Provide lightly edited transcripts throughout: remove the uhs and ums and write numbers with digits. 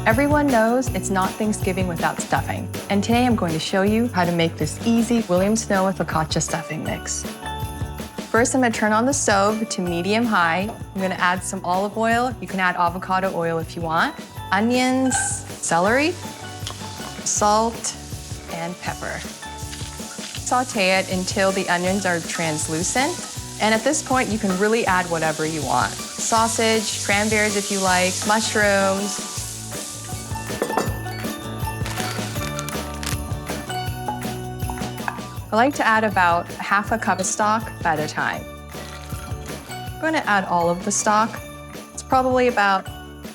Everyone knows it's not Thanksgiving without stuffing, and today I'm going to show you how to make this easy Williams-Sonoma focaccia stuffing mix. First, I'm going to turn on the stove to medium-high. I'm going to add some olive oil. You can add avocado oil if you want. Onions, celery, salt, and pepper. Saute it until the onions are translucent. And at this point, you can really add whatever you want. Sausage, cranberries if you like, mushrooms. I like to add about half a cup of stock at a time. I'm going to add all of the stock. It's probably about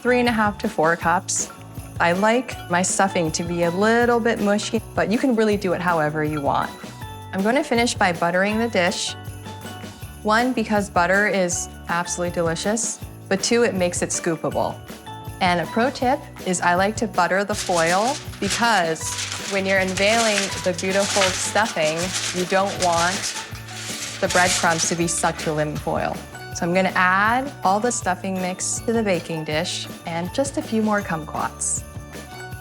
3.5 to 4 cups. I like my stuffing to be a little bit mushy, but you can really do it however you want. I'm going to finish by buttering the dish. 1, because butter is absolutely delicious, but 2, it makes it scoopable. And a pro tip is I like to butter the foil because when you're unveiling the beautiful stuffing, you don't want the breadcrumbs to be stuck to aluminum foil. So I'm gonna add all the stuffing mix to the baking dish and just a few more kumquats.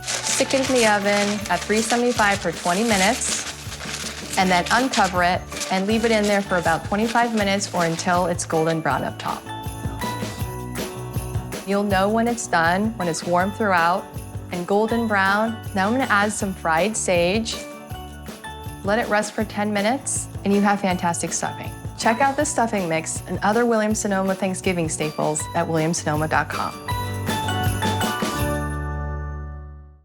Stick it in the oven at 375 for 20 minutes and then uncover it and leave it in there for about 25 minutes or until it's golden brown up top. You'll know when it's done, when it's warm throughout and golden brown. Now I'm gonna add some fried sage. Let it rest for 10 minutes and you have fantastic stuffing. Check out the stuffing mix and other Williams-Sonoma Thanksgiving staples at williamssonoma.com.